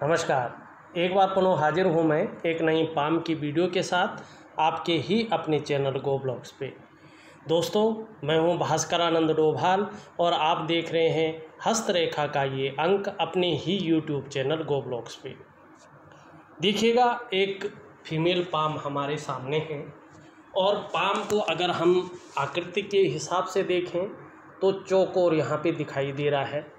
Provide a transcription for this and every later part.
नमस्कार। एक बार पुनः हाजिर हूँ मैं एक नई पाम की वीडियो के साथ आपके ही अपने चैनल गो ब्लॉग्स पे। दोस्तों, मैं हूँ भास्करानंद डोभाल और आप देख रहे हैं हस्तरेखा का ये अंक अपने ही यूट्यूब चैनल गो ब्लॉग्स पे। देखिएगा, एक फीमेल पाम हमारे सामने है और पाम को अगर हम आकृति के हिसाब से देखें तो चौकोर यहाँ पे दिखाई दे रहा है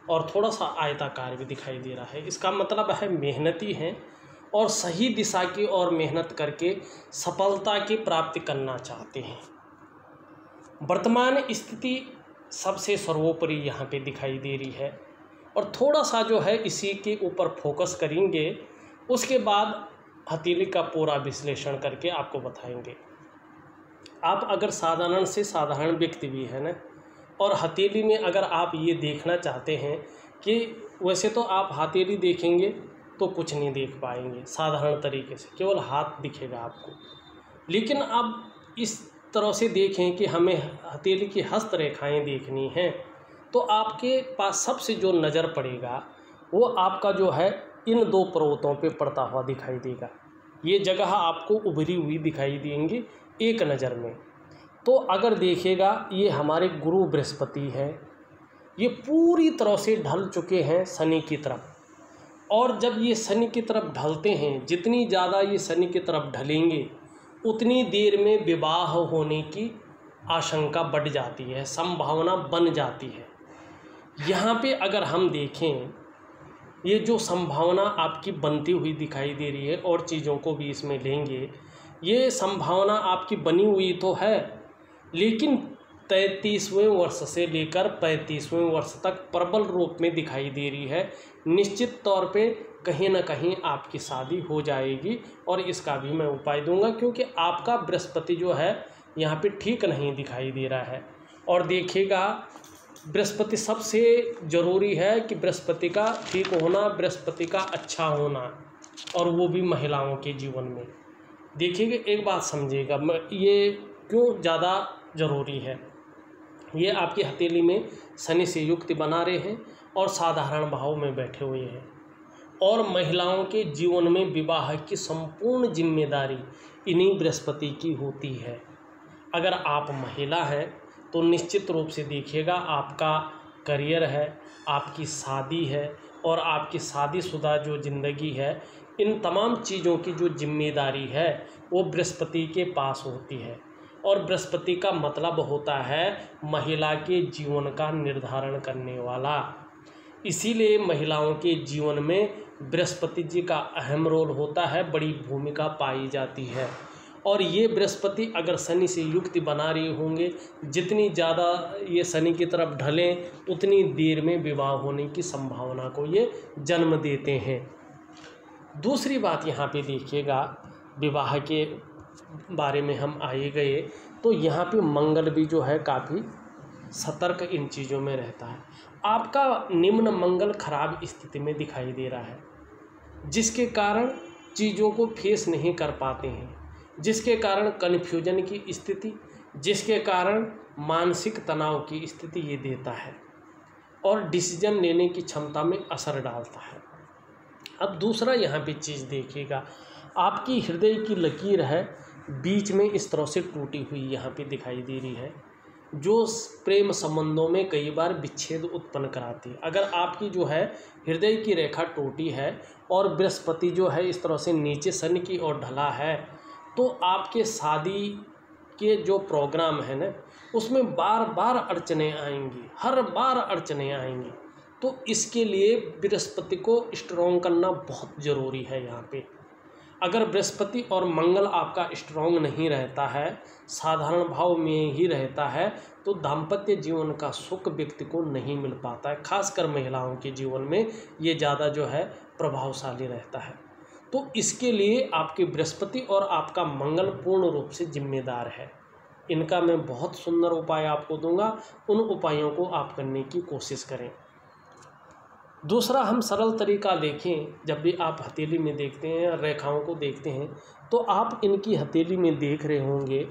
और थोड़ा सा आयताकार भी दिखाई दे रहा है। इसका मतलब है मेहनती हैं और सही दिशा की और मेहनत करके सफलता की प्राप्ति करना चाहते हैं। वर्तमान स्थिति सबसे सर्वोपरि यहाँ पे दिखाई दे रही है और थोड़ा सा जो है इसी के ऊपर फोकस करेंगे, उसके बाद हथेली का पूरा विश्लेषण करके आपको बताएंगे। आप अगर साधारण से साधारण व्यक्ति भी है ना, और हथेली में अगर आप ये देखना चाहते हैं कि वैसे तो आप हथेली देखेंगे तो कुछ नहीं देख पाएंगे साधारण तरीके से, केवल हाथ दिखेगा आपको। लेकिन आप इस तरह से देखें कि हमें हथेली की हस्तरेखाएं देखनी हैं, तो आपके पास सबसे जो नज़र पड़ेगा वो आपका जो है इन दो पर्वतों पे पड़ता हुआ दिखाई देगा। ये जगह आपको उभरी हुई दिखाई देंगी एक नज़र में। तो अगर देखिएगा, ये हमारे गुरु बृहस्पति है, ये पूरी तरह से ढल चुके हैं शनि की तरफ। और जब ये शनि की तरफ ढलते हैं, जितनी ज़्यादा ये शनि की तरफ ढलेंगे उतनी देर में विवाह होने की आशंका बढ़ जाती है, संभावना बन जाती है। यहाँ पे अगर हम देखें, ये जो संभावना आपकी बनती हुई दिखाई दे रही है और चीज़ों को भी इसमें लेंगे, ये संभावना आपकी बनी हुई तो है, लेकिन 33वें वर्ष से लेकर 35वें वर्ष तक प्रबल रूप में दिखाई दे रही है। निश्चित तौर पे कहीं ना कहीं आपकी शादी हो जाएगी और इसका भी मैं उपाय दूंगा, क्योंकि आपका बृहस्पति जो है यहाँ पे ठीक नहीं दिखाई दे रहा है। और देखिएगा, बृहस्पति सबसे ज़रूरी है कि बृहस्पति का ठीक होना, बृहस्पति का अच्छा होना, और वो भी महिलाओं के जीवन में। देखिएगा, एक बात समझिएगा, ये क्यों ज़्यादा ज़रूरी है। ये आपकी हथेली में शनि से युक्ति बना रहे हैं और साधारण भाव में बैठे हुए हैं, और महिलाओं के जीवन में विवाह की संपूर्ण जिम्मेदारी इन्हीं बृहस्पति की होती है। अगर आप महिला हैं तो निश्चित रूप से देखिएगा, आपका करियर है, आपकी शादी है और आपकी शादीशुदा जो ज़िंदगी है, इन तमाम चीज़ों की जो जिम्मेदारी है वो बृहस्पति के पास होती है। और बृहस्पति का मतलब होता है महिला के जीवन का निर्धारण करने वाला। इसीलिए महिलाओं के जीवन में बृहस्पति जी का अहम रोल होता है, बड़ी भूमिका पाई जाती है। और ये बृहस्पति अगर शनि से युक्ति बना रहे होंगे, जितनी ज़्यादा ये शनि की तरफ ढलें उतनी देर में विवाह होने की संभावना को ये जन्म देते हैं। दूसरी बात यहाँ पे देखिएगा, विवाह के बारे में हम आए गए तो यहाँ पे मंगल भी जो है काफ़ी सतर्क इन चीज़ों में रहता है। आपका निम्न मंगल खराब स्थिति में दिखाई दे रहा है, जिसके कारण चीज़ों को फेस नहीं कर पाते हैं, जिसके कारण कन्फ्यूजन की स्थिति, जिसके कारण मानसिक तनाव की स्थिति ये देता है और डिसीजन लेने की क्षमता में असर डालता है। अब दूसरा यहाँ पे चीज़ देखिएगा, आपकी हृदय की लकीर है बीच में इस तरह से टूटी हुई यहाँ पे दिखाई दे रही है, जो प्रेम संबंधों में कई बार विच्छेद उत्पन्न कराती है। अगर आपकी जो है हृदय की रेखा टूटी है और बृहस्पति जो है इस तरह से नीचे शनि की ओर ढला है, तो आपके शादी के जो प्रोग्राम है ना, उसमें बार बार अड़चने आएंगी, हर बार अड़चने आएंगी। तो इसके लिए बृहस्पति को स्ट्रॉन्ग करना बहुत ज़रूरी है। यहाँ पे अगर बृहस्पति और मंगल आपका स्ट्रॉन्ग नहीं रहता है, साधारण भाव में ही रहता है, तो दाम्पत्य जीवन का सुख व्यक्ति को नहीं मिल पाता है। खासकर महिलाओं के जीवन में ये ज़्यादा जो है प्रभावशाली रहता है। तो इसके लिए आपके बृहस्पति और आपका मंगल पूर्ण रूप से जिम्मेदार है। इनका मैं बहुत सुंदर उपाय आपको दूंगा, उन उपायों को आप करने की कोशिश करें। दूसरा, हम सरल तरीका देखें, जब भी आप हथेली में देखते हैं या रेखाओं को देखते हैं, तो आप इनकी हथेली में देख रहे होंगे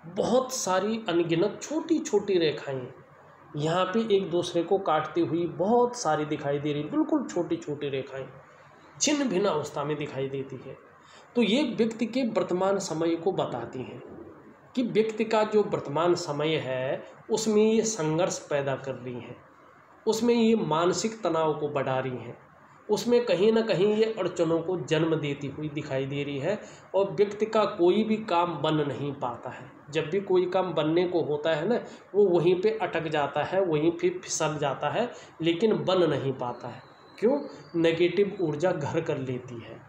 बहुत सारी अनगिनत छोटी छोटी रेखाएं यहाँ पे एक दूसरे को काटती हुई बहुत सारी दिखाई दे रही, बिल्कुल छोटी छोटी रेखाएं। छिन्न भिन्न अवस्था में दिखाई देती है। तो ये व्यक्ति के वर्तमान समय को बताती हैं कि व्यक्ति का जो वर्तमान समय है उसमें ये संघर्ष पैदा कर रही हैं, उसमें ये मानसिक तनाव को बढ़ा रही हैं, उसमें कहीं ना कहीं ये अड़चनों को जन्म देती हुई दिखाई दे रही है और व्यक्ति का कोई भी काम बन नहीं पाता है। जब भी कोई काम बनने को होता है ना, वो वहीं पे अटक जाता है, वहीं पे फिसल जाता है, लेकिन बन नहीं पाता है। क्यों? नेगेटिव ऊर्जा घर कर लेती है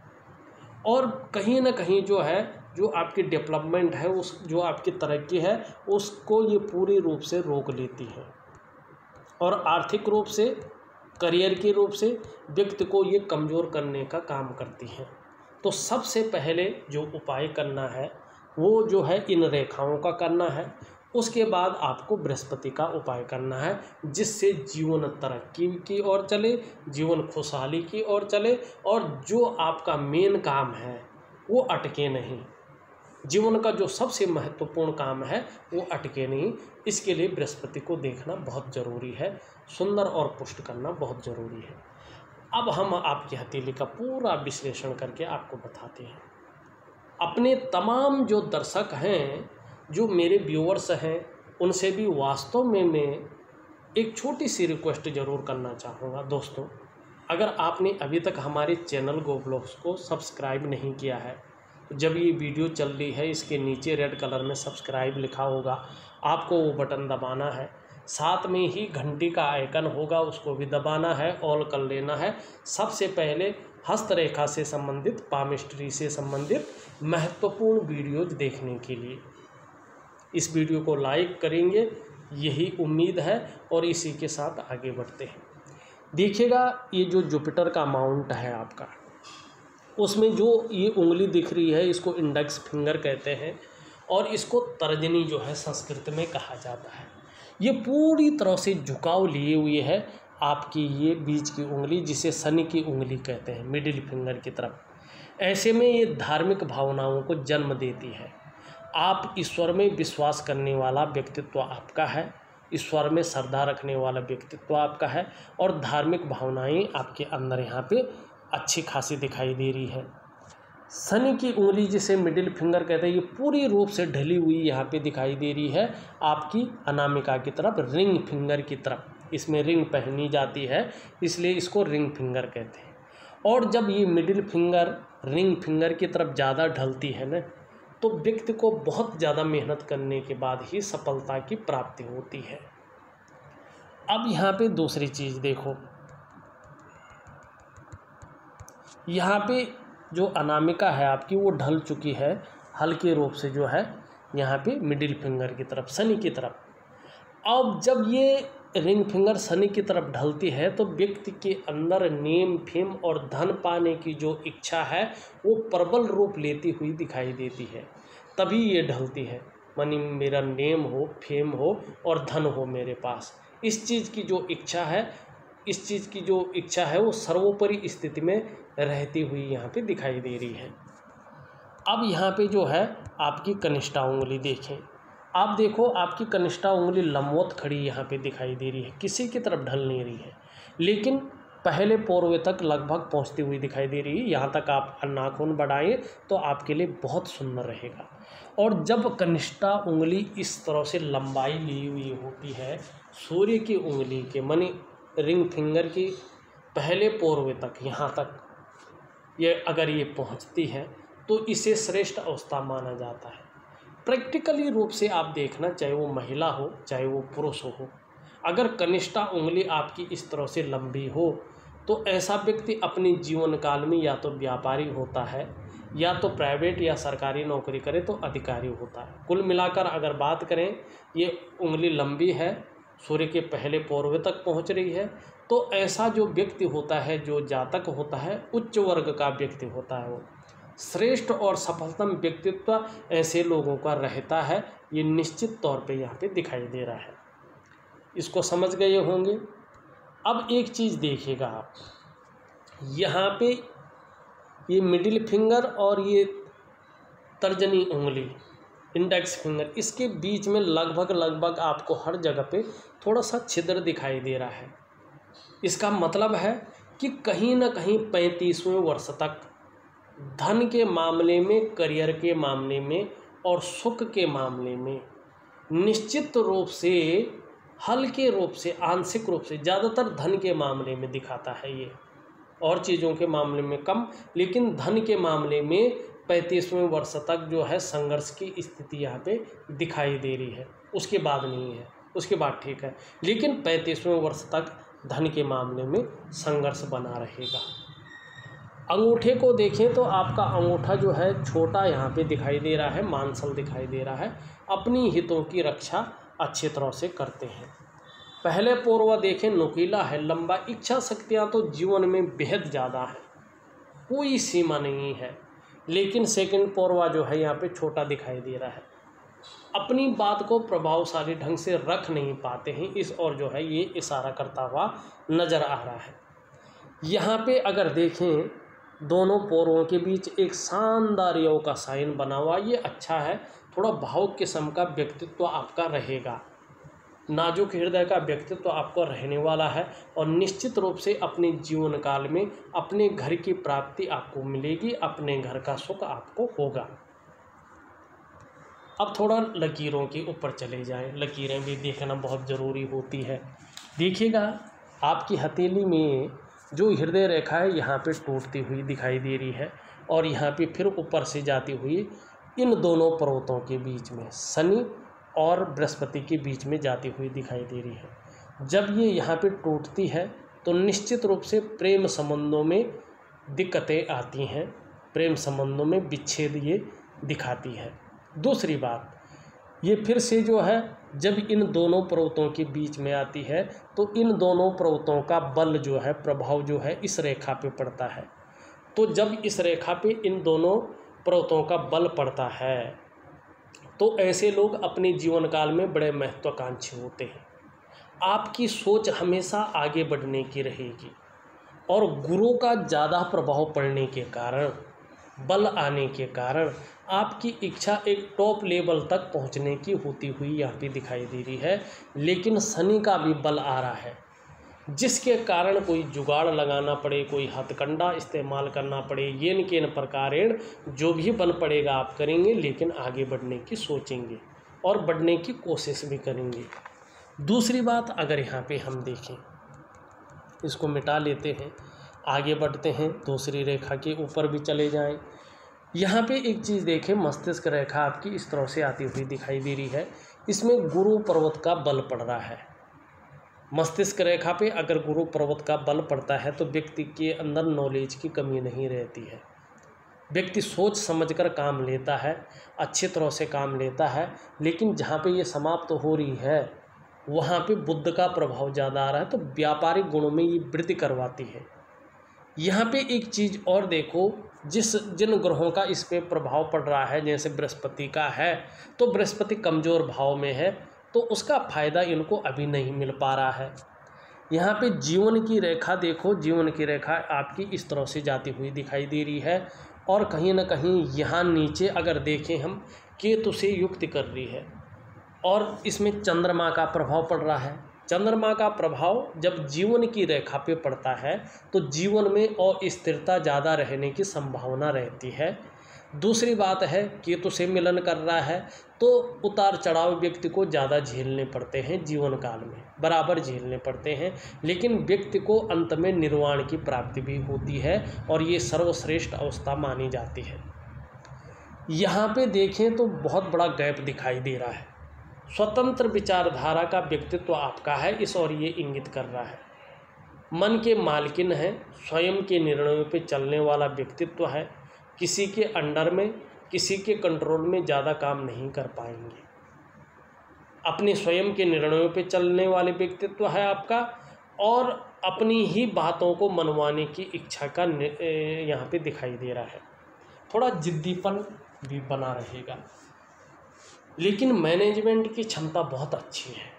और कहीं ना कहीं जो है, जो आपकी डेवलपमेंट है, उस जो आपकी तरक्की है उसको ये पूरी रूप से रोक लेती है और आर्थिक रूप से, करियर के रूप से व्यक्ति को ये कमज़ोर करने का काम करती हैं। तो सबसे पहले जो उपाय करना है वो जो है इन रेखाओं का करना है। उसके बाद आपको बृहस्पति का उपाय करना है, जिससे जीवन तरक्की की ओर चले, जीवन खुशहाली की ओर चले और जो आपका मेन काम है वो अटके नहीं। जीवन का जो सबसे महत्वपूर्ण काम है वो अटके नहीं। इसके लिए बृहस्पति को देखना बहुत ज़रूरी है, सुंदर और पुष्ट करना बहुत ज़रूरी है। अब हम आपकी हथेली का पूरा विश्लेषण करके आपको बताते हैं। अपने तमाम जो दर्शक हैं, जो मेरे व्यूअर्स हैं, उनसे भी वास्तव में मैं एक छोटी सी रिक्वेस्ट ज़रूर करना चाहूँगा। दोस्तों, अगर आपने अभी तक हमारे चैनल गोब्लॉग्स को सब्सक्राइब नहीं किया है, जब ये वीडियो चल रही है इसके नीचे रेड कलर में सब्सक्राइब लिखा होगा, आपको वो बटन दबाना है। साथ में ही घंटी का आइकन होगा, उसको भी दबाना है, ऑल कर लेना है। सबसे पहले हस्तरेखा से संबंधित, पामिस्ट्री से संबंधित महत्वपूर्ण वीडियोज देखने के लिए इस वीडियो को लाइक करेंगे, यही उम्मीद है और इसी के साथ आगे बढ़ते हैं। देखिएगा, ये जो जुपिटर का माउंट है आपका, उसमें जो ये उंगली दिख रही है इसको इंडेक्स फिंगर कहते हैं और इसको तर्जनी जो है संस्कृत में कहा जाता है। ये पूरी तरह से झुकाव लिए हुए है आपकी ये बीच की उंगली, जिसे शनि की उंगली कहते हैं, मिडिल फिंगर की तरफ। ऐसे में ये धार्मिक भावनाओं को जन्म देती है। आप ईश्वर में विश्वास करने वाला व्यक्तित्व आपका है, ईश्वर में श्रद्धा रखने वाला व्यक्तित्व आपका है और धार्मिक भावनाएं आपके अंदर यहाँ पे अच्छी खासी दिखाई दे रही है। शनि की उंगली जिसे मिडिल फिंगर कहते हैं, ये पूरी रूप से ढली हुई यहाँ पे दिखाई दे रही है आपकी अनामिका की तरफ, रिंग फिंगर की तरफ। इसमें रिंग पहनी जाती है, इसलिए इसको रिंग फिंगर कहते हैं। और जब ये मिडिल फिंगर रिंग फिंगर की तरफ ज़्यादा ढलती है ना, तो व्यक्ति को बहुत ज़्यादा मेहनत करने के बाद ही सफलता की प्राप्ति होती है। अब यहाँ पे दूसरी चीज़ देखो, यहाँ पे जो अनामिका है आपकी वो ढल चुकी है हल्के रूप से, जो है यहाँ पे मिडिल फिंगर की तरफ, शनि की तरफ। अब जब ये रिंग फिंगर शनि की तरफ ढलती है तो व्यक्ति के अंदर नेम, फेम और धन पाने की जो इच्छा है वो प्रबल रूप लेती हुई दिखाई देती है। तभी ये ढलती है, मानी मेरा नेम हो, फेम हो और धन हो मेरे पास। इस चीज़ की जो इच्छा है, इस चीज़ की जो इच्छा है वो सर्वोपरि स्थिति में रहती हुई यहाँ पे दिखाई दे रही है। अब यहाँ पे जो है आपकी कनिष्ठा उंगली देखें, आप देखो आपकी कनिष्ठा उंगली लंबवत खड़ी यहाँ पे दिखाई दे रही है, किसी की तरफ ढल नहीं रही है, लेकिन पहले पोरवे तक लगभग पहुँचती हुई दिखाई दे रही है। यहाँ तक आप नाखून बढ़ाएं तो आपके लिए बहुत सुंदर रहेगा। और जब कनिष्ठा उंगली इस तरह से लंबाई ली हुई होती है सूर्य की उंगली के, मानी रिंग फिंगर की पहले पोरवे तक, यहाँ तक ये अगर ये पहुँचती है तो इसे श्रेष्ठ अवस्था माना जाता है। प्रैक्टिकली रूप से आप देखना, चाहे वो महिला हो चाहे वो पुरुष हो, अगर कनिष्ठा उंगली आपकी इस तरह से लंबी हो तो ऐसा व्यक्ति अपने जीवन काल में या तो व्यापारी होता है, या तो प्राइवेट या सरकारी नौकरी करे तो अधिकारी होता है। कुल मिलाकर अगर बात करें, ये उंगली लंबी है, सूर्य के पहले पोरवे तक पहुंच रही है, तो ऐसा जो व्यक्ति होता है, जो जातक होता है, उच्च वर्ग का व्यक्ति होता है, वो श्रेष्ठ और सफलतम व्यक्तित्व ऐसे लोगों का रहता है। ये निश्चित तौर पे यहाँ पे दिखाई दे रहा है। इसको समझ गए होंगे। अब एक चीज़ देखिएगा आप, यहाँ पे ये मिडिल फिंगर और ये तर्जनी उंगली, इंडेक्स फिंगर, इसके बीच में लगभग आपको हर जगह पे थोड़ा सा छिद्र दिखाई दे रहा है। इसका मतलब है कि कहीं ना कहीं 35वें वर्ष तक धन के मामले में, करियर के मामले में और सुख के मामले में निश्चित रूप से, हल्के रूप से, आंशिक रूप से, ज़्यादातर धन के मामले में दिखाता है ये, और चीज़ों के मामले में कम, लेकिन धन के मामले में 35वें वर्ष तक जो है संघर्ष की स्थिति यहाँ पे दिखाई दे रही है। उसके बाद नहीं है, उसके बाद ठीक है, लेकिन 35वें वर्ष तक धन के मामले में संघर्ष बना रहेगा। अंगूठे को देखें तो आपका अंगूठा जो है छोटा यहाँ पे दिखाई दे रहा है, मानसल दिखाई दे रहा है। अपनी हितों की रक्षा अच्छी तरह से करते हैं। पहले पोरवा देखें नुकीला है, लंबा, इच्छा शक्तियाँ तो जीवन में बेहद ज़्यादा है, कोई सीमा नहीं है। लेकिन सेकंड पोरवा जो है यहाँ पे छोटा दिखाई दे रहा है, अपनी बात को प्रभावशाली ढंग से रख नहीं पाते हैं, इस और जो है ये इशारा करता हुआ नज़र आ रहा है। यहाँ पे अगर देखें दोनों पोरों के बीच एक शानदार योग का साइन बना हुआ, ये अच्छा है। थोड़ा भावुक किस्म का व्यक्तित्व आपका रहेगा, नाजुक हृदय का व्यक्तित्व आपको रहने वाला है, और निश्चित रूप से अपने जीवन काल में अपने घर की प्राप्ति आपको मिलेगी, अपने घर का सुख आपको होगा। अब थोड़ा लकीरों के ऊपर चले जाएं, लकीरें भी देखना बहुत ज़रूरी होती है। देखिएगा आपकी हथेली में जो हृदय रेखा है यहाँ पे टूटती हुई दिखाई दे रही है, और यहाँ पे फिर ऊपर से जाती हुई इन दोनों पर्वतों के बीच में, शनि और बृहस्पति के बीच में जाती हुई दिखाई दे रही है। जब ये यहाँ पे टूटती है तो निश्चित रूप से प्रेम संबंधों में दिक्कतें आती हैं, प्रेम संबंधों में विच्छेद ये दिखाती है। दूसरी बात, ये फिर से जो है जब इन दोनों पर्वतों के बीच में आती है तो इन दोनों पर्वतों का बल जो है, प्रभाव जो है इस रेखा पे पड़ता है। तो जब इस रेखा पे इन दोनों पर्वतों का बल पड़ता है तो ऐसे लोग अपने जीवन काल में बड़े महत्वाकांक्षी होते हैं। आपकी सोच हमेशा आगे बढ़ने की रहेगी, और गुरु का ज़्यादा प्रभाव पड़ने के कारण, बल आने के कारण आपकी इच्छा एक टॉप लेवल तक पहुंचने की होती हुई यहाँ पे दिखाई दे रही है। लेकिन शनि का भी बल आ रहा है, जिसके कारण कोई जुगाड़ लगाना पड़े, कोई हथकंडा इस्तेमाल करना पड़े, येन केन प्रकारेण जो भी बन पड़ेगा आप करेंगे, लेकिन आगे बढ़ने की सोचेंगे और बढ़ने की कोशिश भी करेंगे। दूसरी बात, अगर यहाँ पे हम देखें, इसको मिटा लेते हैं, आगे बढ़ते हैं, दूसरी रेखा के ऊपर भी चले जाएं। यहाँ पे एक चीज़ देखें, मस्तिष्क रेखा आपकी इस तरह से आती हुई दिखाई दे रही है, इसमें गुरु पर्वत का बल पड़ रहा है। मस्तिष्क रेखा पे अगर गुरु पर्वत का बल पड़ता है तो व्यक्ति के अंदर नॉलेज की कमी नहीं रहती है, व्यक्ति सोच समझकर काम लेता है, अच्छी तरह से काम लेता है। लेकिन जहाँ पे ये समाप्त हो रही है वहाँ पे बुध का प्रभाव ज़्यादा आ रहा है, तो व्यापारिक गुणों में ये वृद्धि करवाती है। यहाँ पे एक चीज़ और देखो, जिन ग्रहों का इस पे प्रभाव पड़ रहा है, जैसे बृहस्पति का है तो बृहस्पति कमज़ोर भाव में है, तो उसका फ़ायदा इनको अभी नहीं मिल पा रहा है। यहाँ पे जीवन की रेखा देखो, जीवन की रेखा आपकी इस तरह से जाती हुई दिखाई दे रही है, और कहीं ना कहीं यहाँ नीचे अगर देखें हम, केतु से युक्त कर रही है, और इसमें चंद्रमा का प्रभाव पड़ रहा है। चंद्रमा का प्रभाव जब जीवन की रेखा पे पड़ता है तो जीवन में अस्थिरता ज़्यादा रहने की संभावना रहती है। दूसरी बात है, केतु से मिलन कर रहा है तो उतार चढ़ाव व्यक्ति को ज़्यादा झेलने पड़ते हैं, जीवन काल में बराबर झेलने पड़ते हैं, लेकिन व्यक्ति को अंत में निर्वाण की प्राप्ति भी होती है, और ये सर्वश्रेष्ठ अवस्था मानी जाती है। यहाँ पे देखें तो बहुत बड़ा गैप दिखाई दे रहा है। स्वतंत्र विचारधारा का व्यक्तित्व आपका है, इस और ये इंगित कर रहा है। मन के मालकिन है, स्वयं के निर्णयों पे चलने वाला व्यक्तित्व है, किसी के अंडर में, किसी के कंट्रोल में ज़्यादा काम नहीं कर पाएंगे। अपने स्वयं के निर्णयों पे चलने वाले व्यक्तित्व है आपका, और अपनी ही बातों को मनवाने की इच्छा का यहाँ पे दिखाई दे रहा है। थोड़ा जिद्दीपन भी बना रहेगा, लेकिन मैनेजमेंट की क्षमता बहुत अच्छी है।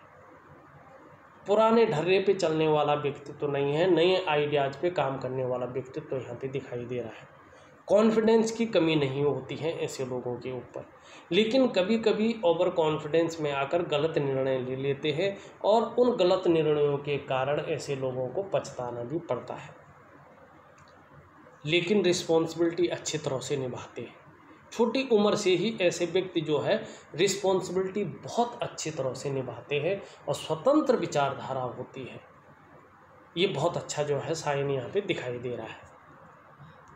पुराने ढर्रे पे चलने वाला व्यक्तित्व तो नहीं है, नए आइडियाज़ पे काम करने वाला व्यक्तित्व यहाँ पे दिखाई दे रहा है। कॉन्फिडेंस की कमी नहीं होती है ऐसे लोगों के ऊपर, लेकिन कभी कभी ओवर कॉन्फिडेंस में आकर गलत निर्णय ले लेते हैं, और उन गलत निर्णयों के कारण ऐसे लोगों को पछताना भी पड़ता है। लेकिन रिस्पॉन्सिबिलिटी अच्छी तरह से निभाते हैं। छोटी उम्र से ही ऐसे व्यक्ति जो है रिस्पॉन्सिबिलिटी बहुत अच्छी तरह से निभाते हैं और स्वतंत्र विचारधारा होती है। ये बहुत अच्छा जो है साइन यहाँ पे दिखाई दे रहा है।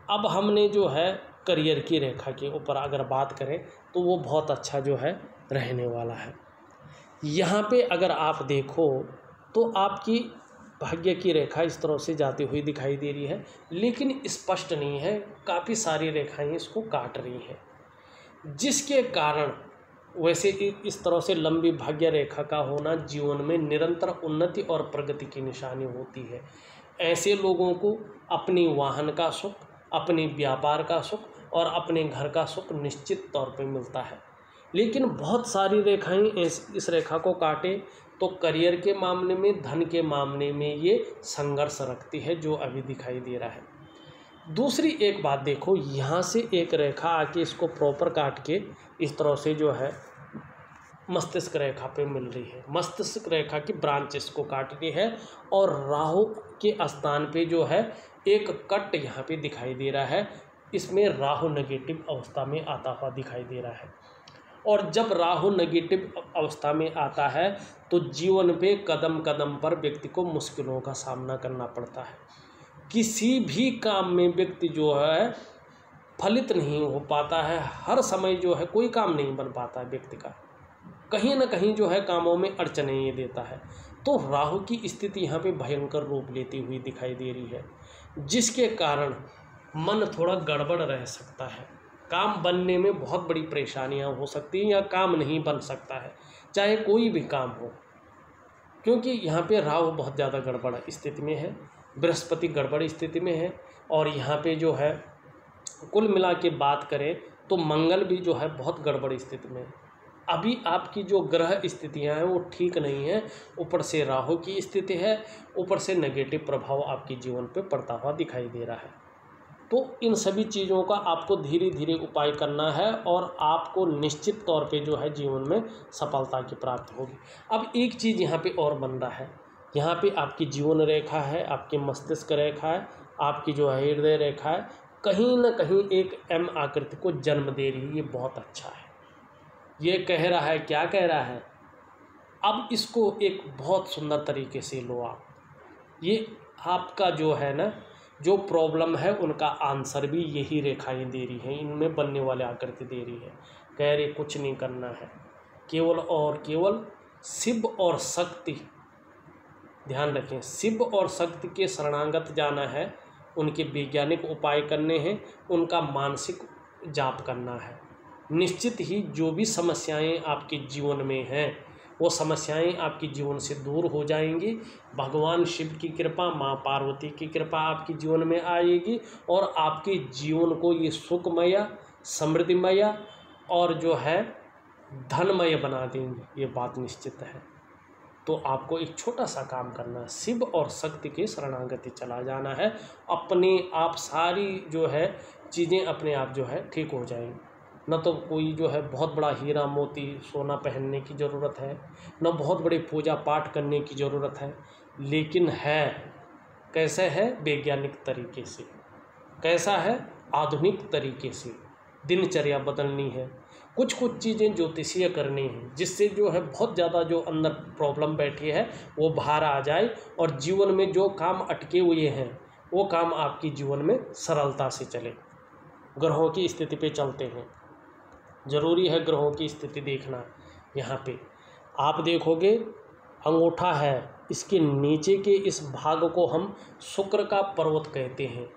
अब हमने जो है करियर की रेखा के ऊपर अगर बात करें तो वो बहुत अच्छा जो है रहने वाला है। यहाँ पे अगर आप देखो तो आपकी भाग्य की रेखा इस तरह से जाती हुई दिखाई दे रही है, लेकिन स्पष्ट नहीं है, काफ़ी सारी रेखाएं इसको काट रही हैं, जिसके कारण वैसे इस तरह से लंबी भाग्य रेखा का होना जीवन में निरंतर उन्नति और प्रगति की निशानी होती है। ऐसे लोगों को अपनी वाहन का सुख, अपने व्यापार का सुख और अपने घर का सुख निश्चित तौर पे मिलता है। लेकिन बहुत सारी रेखाएं इस रेखा को काटे तो करियर के मामले में, धन के मामले में ये संघर्ष रखती है, जो अभी दिखाई दे रहा है। दूसरी एक बात देखो, यहाँ से एक रेखा आके इसको प्रॉपर काट के इस तरह से जो है मस्तिष्क रेखा पे मिल रही है। मस्तिष्क रेखा की ब्रांच इसको काट रही है और राहु के स्थान पे जो है एक कट यहाँ पे दिखाई दे रहा है। इसमें राहु नेगेटिव अवस्था में आता हुआ दिखाई दे रहा है। और जब राहु नेगेटिव अवस्था में आता है तो जीवन पे कदम कदम पर व्यक्ति को मुश्किलों का सामना करना पड़ता है। किसी भी काम में व्यक्ति जो है फलित नहीं हो पाता है। हर समय जो है कोई काम नहीं बन पाता है व्यक्ति का, कहीं ना कहीं जो है कामों में अड़चनें ये देता है। तो राहु की स्थिति यहाँ पे भयंकर रूप लेती हुई दिखाई दे रही है, जिसके कारण मन थोड़ा गड़बड़ रह सकता है। काम बनने में बहुत बड़ी परेशानियाँ हो सकती हैं या काम नहीं बन सकता है, चाहे कोई भी काम हो, क्योंकि यहाँ पे राहु बहुत ज़्यादा गड़बड़ स्थिति में है, बृहस्पति गड़बड़ स्थिति में है, और यहाँ पे जो है कुल मिला के बात करें तो मंगल भी जो है बहुत गड़बड़ स्थिति में है। अभी आपकी जो ग्रह स्थितियां हैं वो ठीक नहीं है, ऊपर से राहु की स्थिति है, ऊपर से नेगेटिव प्रभाव आपके जीवन पे पड़ता हुआ दिखाई दे रहा है। तो इन सभी चीज़ों का आपको धीरे धीरे उपाय करना है और आपको निश्चित तौर पे जो है जीवन में सफलता की प्राप्ति होगी। अब एक चीज़ यहाँ पे और बन रहा है, यहाँ पे आपकी जीवन रेखा है, आपकी मस्तिष्क रेखा है, आपकी जो है हृदय रेखा है, कहीं ना कहीं एक एम आकृति को जन्म दे रही है। ये बहुत अच्छा है। ये कह रहा है, क्या कह रहा है, अब इसको एक बहुत सुंदर तरीके से लो आप। ये आपका जो है ना जो प्रॉब्लम है उनका आंसर भी यही रेखाएं दे रही हैं, इनमें बनने वाले आकृति दे रही है। कह रहे कुछ नहीं करना है, केवल और केवल शिव और शक्ति, ध्यान रखें, शिव और शक्ति के शरणागत जाना है, उनके वैज्ञानिक उपाय करने हैं, उनका मानसिक जाप करना है। निश्चित ही जो भी समस्याएं आपके जीवन में हैं वो समस्याएं आपके जीवन से दूर हो जाएंगी। भगवान शिव की कृपा, माँ पार्वती की कृपा आपके जीवन में आएगी और आपके जीवन को ये सुखमय, समृद्धिमय और जो है धनमय बना देंगे, ये बात निश्चित है। तो आपको एक छोटा सा काम करना है, शिव और शक्ति के शरणागति चला जाना है। अपने आप सारी जो है चीज़ें अपने आप जो है ठीक हो जाएंगी। न तो कोई जो है बहुत बड़ा हीरा मोती सोना पहनने की ज़रूरत है, न बहुत बड़े पूजा पाठ करने की ज़रूरत है, लेकिन है कैसे है, वैज्ञानिक तरीके से, कैसा है, आधुनिक तरीके से दिनचर्या बदलनी है। कुछ कुछ चीज़ें ज्योतिषीय करनी हैं, जिससे जो है बहुत ज़्यादा जो अंदर प्रॉब्लम बैठी है वो बाहर आ जाए और जीवन में जो काम अटके हुए हैं वो काम आपकी जीवन में सरलता से चले। ग्रहों की स्थिति पे चलते हैं, ज़रूरी है ग्रहों की स्थिति देखना। यहाँ पे आप देखोगे अंगूठा है, इसके नीचे के इस भाग को हम शुक्र का पर्वत कहते हैं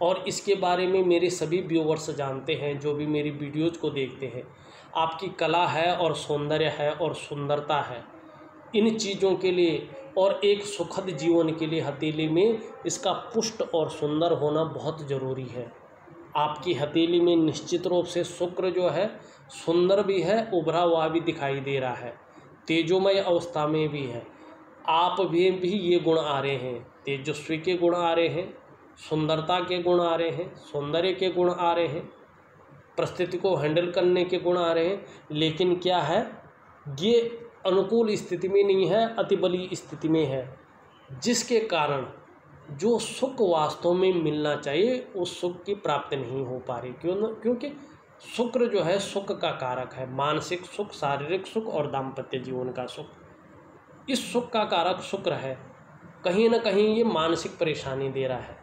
और इसके बारे में मेरे सभी व्यूवर्स जानते हैं, जो भी मेरी वीडियोज़ को देखते हैं। आपकी कला है और सौंदर्य है और सुंदरता है, इन चीज़ों के लिए और एक सुखद जीवन के लिए हथेली में इसका पुष्ट और सुंदर होना बहुत ज़रूरी है। आपकी हथेली में निश्चित रूप से शुक्र जो है सुंदर भी है, उभरा हुआ भी दिखाई दे रहा है, तेजोमय अवस्था में भी है। आप भी ये गुण आ रहे हैं, तेजस्वी के गुण आ रहे हैं, सुंदरता के गुण आ रहे हैं, सौंदर्य के गुण आ रहे हैं, परिस्थिति को हैंडल करने के गुण आ रहे हैं। लेकिन क्या है, ये अनुकूल स्थिति में नहीं है, अति बली स्थिति में है, जिसके कारण जो सुख वास्तव में मिलना चाहिए उस सुख की प्राप्ति नहीं हो पा रही। क्योंकि शुक्र जो है सुख का कारक है, मानसिक सुख, शारीरिक सुख और दाम्पत्य जीवन का सुख। इस सुख का कारक शुक्र है, कहीं ना कहीं ये मानसिक परेशानी दे रहा है,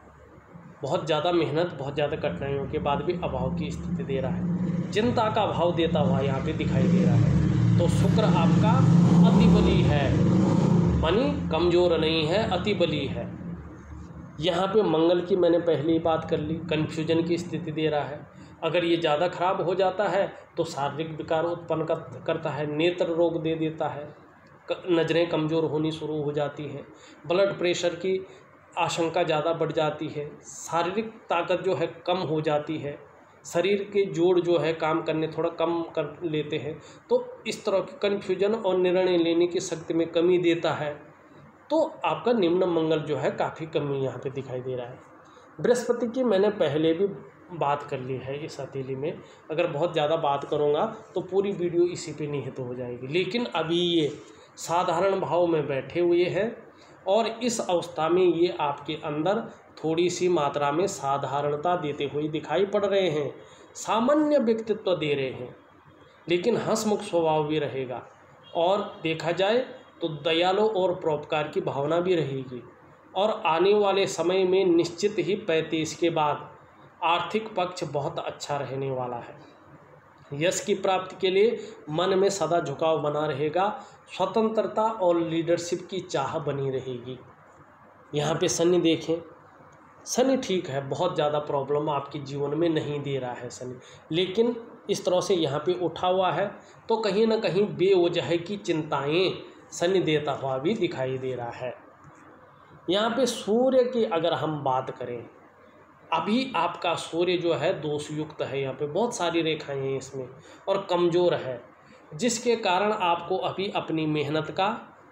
बहुत ज़्यादा मेहनत, बहुत ज़्यादा कठिनाइयों के बाद भी अभाव की स्थिति दे रहा है, चिंता का अभाव देता हुआ यहाँ पे दिखाई दे रहा है। तो शुक्र आपका अति बली है, मानी कमज़ोर नहीं है, अति बली है। यहाँ पे मंगल की मैंने पहले ही बात कर ली, कन्फ्यूजन की स्थिति दे रहा है। अगर ये ज़्यादा खराब हो जाता है तो शारीरिक विकार उत्पन्न करता है, नेत्र रोग दे देता है, नज़रें कमज़ोर होनी शुरू हो जाती हैं, ब्लड प्रेशर की आशंका ज़्यादा बढ़ जाती है, शारीरिक ताकत जो है कम हो जाती है, शरीर के जोड़ जो है काम करने थोड़ा कम कर लेते हैं। तो इस तरह की कन्फ्यूजन और निर्णय लेने की शक्ति में कमी देता है। तो आपका निम्न मंगल जो है काफ़ी कमी यहाँ पे दिखाई दे रहा है। बृहस्पति की मैंने पहले भी बात कर ली है इस हथेली में, अगर बहुत ज़्यादा बात करूँगा तो पूरी वीडियो इसी पे निहित हो जाएगी। लेकिन अभी ये साधारण भाव में बैठे हुए हैं और इस अवस्था में ये आपके अंदर थोड़ी सी मात्रा में साधारणता देते हुए दिखाई पड़ रहे हैं, सामान्य व्यक्तित्व दे रहे हैं, लेकिन हंसमुख स्वभाव भी रहेगा और देखा जाए तो दयालु और परोपकार की भावना भी रहेगी। और आने वाले समय में निश्चित ही 35 के बाद आर्थिक पक्ष बहुत अच्छा रहने वाला है। यश की प्राप्ति के लिए मन में सदा झुकाव बना रहेगा, स्वतंत्रता और लीडरशिप की चाह बनी रहेगी। यहाँ पे शनि देखें, शनि ठीक है, बहुत ज़्यादा प्रॉब्लम आपके जीवन में नहीं दे रहा है शनि, लेकिन इस तरह से यहाँ पे उठा हुआ है तो कहीं ना कहीं बेवजह की चिंताएं शनि देता हुआ भी दिखाई दे रहा है। यहाँ पे सूर्य की अगर हम बात करें, अभी आपका सूर्य जो है दोषयुक्त है, यहाँ पे बहुत सारी रेखाएं हैं इसमें और कमज़ोर है, जिसके कारण आपको अभी अपनी मेहनत का,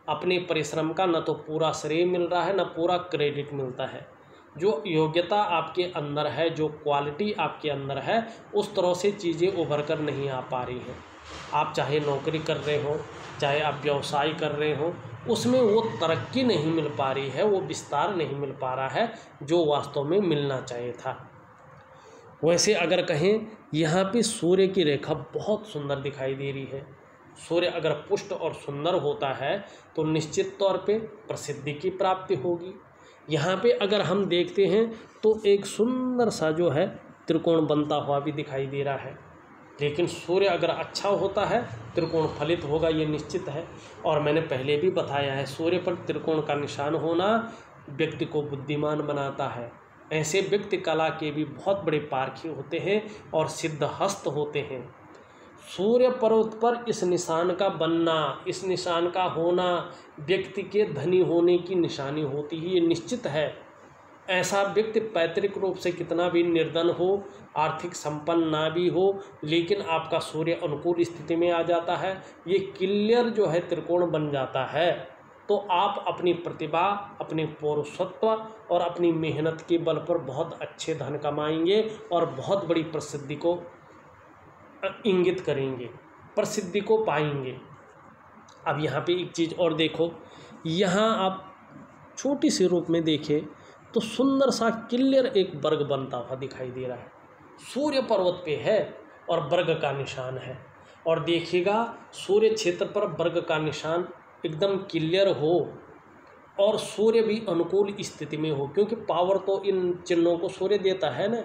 अपने परिश्रम का न तो पूरा श्रेय मिल रहा है, न पूरा क्रेडिट मिलता है। जो योग्यता आपके अंदर है, जो क्वालिटी आपके अंदर है, उस तरह से चीज़ें उभर कर नहीं आ पा रही हैं। आप चाहे नौकरी कर रहे हो, चाहे आप व्यवसाय कर रहे हो, उसमें वो तरक्की नहीं मिल पा रही है, वो विस्तार नहीं मिल पा रहा है जो वास्तव में मिलना चाहिए था। वैसे अगर कहें, यहाँ पे सूर्य की रेखा बहुत सुंदर दिखाई दे रही है। सूर्य अगर पुष्ट और सुंदर होता है तो निश्चित तौर पे प्रसिद्धि की प्राप्ति होगी। यहाँ पे अगर हम देखते हैं तो एक सुंदर सा जो है त्रिकोण बनता हुआ भी दिखाई दे रहा है। लेकिन सूर्य अगर अच्छा होता है त्रिकोण फलित होगा, ये निश्चित है। और मैंने पहले भी बताया है, सूर्य पर त्रिकोण का निशान होना व्यक्ति को बुद्धिमान बनाता है। ऐसे व्यक्ति कला के भी बहुत बड़े पारखी होते हैं और सिद्धहस्त होते हैं। सूर्य पर्वत पर इस निशान का बनना, इस निशान का होना व्यक्ति के धनी होने की निशानी होती ही, ये निश्चित है। ऐसा व्यक्ति पैतृक रूप से कितना भी निर्धन हो, आर्थिक संपन्न ना भी हो, लेकिन आपका सूर्य अनुकूल स्थिति में आ जाता है, ये क्लियर जो है त्रिकोण बन जाता है, तो आप अपनी प्रतिभा, अपने पौरुषत्व और अपनी मेहनत के बल पर बहुत अच्छे धन कमाएंगे और बहुत बड़ी प्रसिद्धि को इंगित करेंगे, प्रसिद्धि को पाएंगे। अब यहाँ पे एक चीज़ और देखो, यहाँ आप छोटी सी रूप में देखें तो सुंदर सा क्लियर एक वर्ग बनता हुआ दिखाई दे रहा है। सूर्य पर्वत पे है और वर्ग का निशान है, और देखिएगा सूर्य क्षेत्र पर वर्ग का निशान एकदम क्लियर हो और सूर्य भी अनुकूल स्थिति में हो, क्योंकि पावर तो इन चिन्हों को सूर्य देता है ना।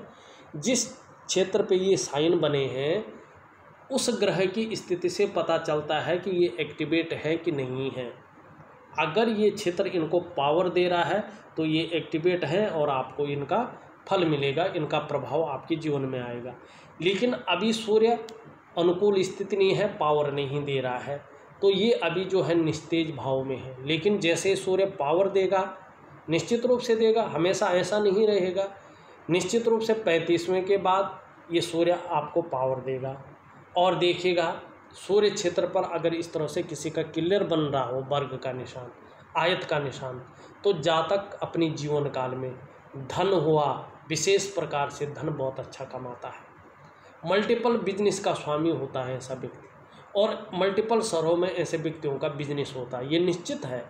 जिस क्षेत्र पे ये साइन बने हैं उस ग्रह की स्थिति से पता चलता है कि ये एक्टिवेट है कि नहीं है। अगर ये क्षेत्र इनको पावर दे रहा है तो ये एक्टिवेट है और आपको इनका फल मिलेगा, इनका प्रभाव आपके जीवन में आएगा। लेकिन अभी सूर्य अनुकूल स्थिति नहीं है, पावर नहीं दे रहा है, तो ये अभी जो है निस्तेज भाव में है। लेकिन जैसे सूर्य पावर देगा, निश्चित रूप से देगा, हमेशा ऐसा नहीं रहेगा। निश्चित रूप से 35वें के बाद ये सूर्य आपको पावर देगा। और देखिएगा सूर्य क्षेत्र पर अगर इस तरह से किसी का क्लियर बन रहा हो वर्ग का निशान, आयत का निशान, तो जातक अपनी जीवन काल में धन हुआ, विशेष प्रकार से धन बहुत अच्छा कमाता है। मल्टीपल बिजनेस का स्वामी होता है ऐसा व्यक्ति, और मल्टीपल शहरों में ऐसे व्यक्तियों का बिजनेस होता है, ये निश्चित है।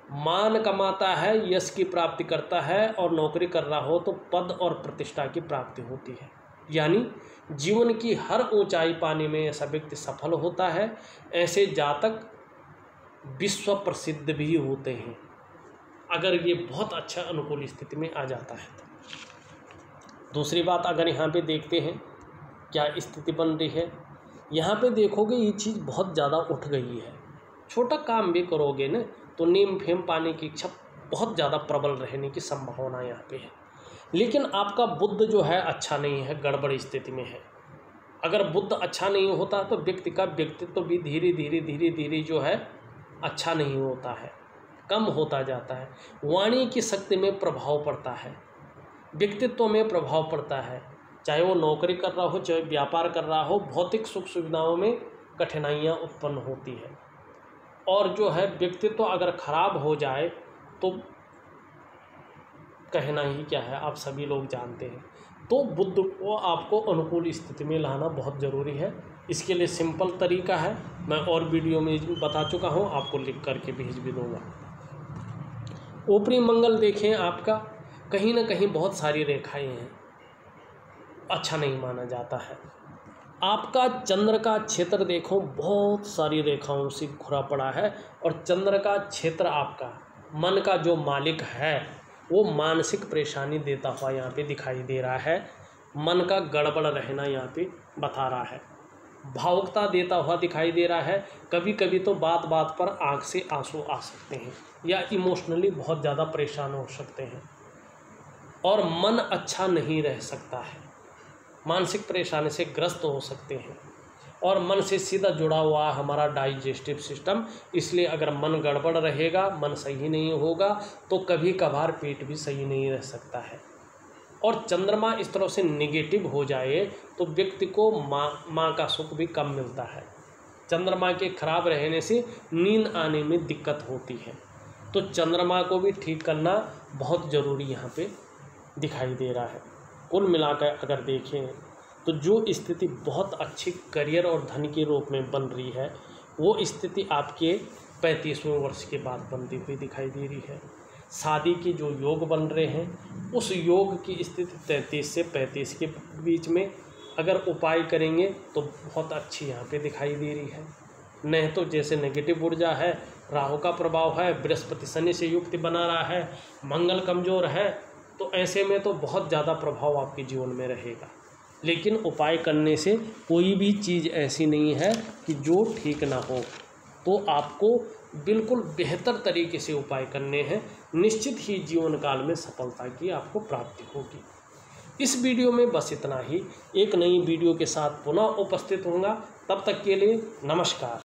मान कमाता है, यश की प्राप्ति करता है, और नौकरी कर रहा हो तो पद और प्रतिष्ठा की प्राप्ति होती है। यानी जीवन की हर ऊंचाई पाने में ऐसा व्यक्ति सफल होता है। ऐसे जातक विश्व प्रसिद्ध भी होते हैं अगर ये बहुत अच्छा अनुकूल स्थिति में आ जाता है तो। दूसरी बात, अगर यहाँ पे देखते हैं क्या स्थिति बन रही है, यहाँ पे देखोगे ये चीज़ बहुत ज़्यादा उठ गई है। छोटा काम भी करोगे ना तो नेम फेम पाने की इच्छा बहुत ज़्यादा प्रबल रहने की संभावना यहाँ पे है। लेकिन आपका बुद्ध जो है अच्छा नहीं है, गड़बड़ स्थिति में है। अगर बुद्ध अच्छा नहीं होता तो व्यक्ति का व्यक्तित्व भी धीरे धीरे जो है अच्छा नहीं होता है, कम होता जाता है। वाणी की शक्ति में प्रभाव पड़ता है, व्यक्तित्व में प्रभाव पड़ता है। चाहे वो नौकरी कर रहा हो, चाहे व्यापार कर रहा हो, भौतिक सुख सुविधाओं में कठिनाइयाँ उत्पन्न होती है। और जो है व्यक्तित्व अगर खराब हो जाए तो कहना ही क्या है, आप सभी लोग जानते हैं। तो बुद्ध को आपको अनुकूल स्थिति में लाना बहुत ज़रूरी है। इसके लिए सिंपल तरीका है, मैं और वीडियो में बता चुका हूँ, आपको लिख करके भेज भी दूँगा। ऊपरी मंगल देखें, आपका कहीं ना कहीं बहुत सारी रेखाएं हैं, अच्छा नहीं माना जाता है। आपका चंद्र का क्षेत्र देखो, बहुत सारी रेखाओं से घुरा पड़ा है। और चंद्र का क्षेत्र आपका मन का जो मालिक है वो मानसिक परेशानी देता हुआ यहाँ पे दिखाई दे रहा है। मन का गड़बड़ रहना यहाँ पे बता रहा है, भावुकता देता हुआ दिखाई दे रहा है। कभी कभी तो बात बात पर आँख से आंसू आ सकते हैं या इमोशनली बहुत ज़्यादा परेशान हो सकते हैं। और मन अच्छा नहीं रह सकता है, मानसिक परेशानी से ग्रस्त हो सकते हैं। और मन से सीधा जुड़ा हुआ हमारा डाइजेस्टिव सिस्टम, इसलिए अगर मन गड़बड़ रहेगा, मन सही नहीं होगा तो कभी कभार पेट भी सही नहीं रह सकता है। और चंद्रमा इस तरह से नेगेटिव हो जाए तो व्यक्ति को माँ का सुख भी कम मिलता है। चंद्रमा के खराब रहने से नींद आने में दिक्कत होती है। तो चंद्रमा को भी ठीक करना बहुत ज़रूरी यहाँ पे दिखाई दे रहा है। कुल मिलाकर अगर देखें तो जो स्थिति बहुत अच्छी करियर और धन के रूप में बन रही है वो स्थिति आपके 35वें वर्ष के बाद बनती हुई दिखाई दे रही है। शादी के जो योग बन रहे हैं उस योग की स्थिति 33 से 35 के बीच में अगर उपाय करेंगे तो बहुत अच्छी यहाँ पे दिखाई दे रही है। नहीं तो जैसे नेगेटिव ऊर्जा है, राहु का प्रभाव है, बृहस्पति शनि से युक्ति बना रहा है, मंगल कमज़ोर है, तो ऐसे में तो बहुत ज़्यादा प्रभाव आपके जीवन में रहेगा। लेकिन उपाय करने से कोई भी चीज़ ऐसी नहीं है कि जो ठीक ना हो। तो आपको बिल्कुल बेहतर तरीके से उपाय करने हैं, निश्चित ही जीवन काल में सफलता की आपको प्राप्ति होगी। इस वीडियो में बस इतना ही। एक नई वीडियो के साथ पुनः उपस्थित होऊंगा, तब तक के लिए नमस्कार।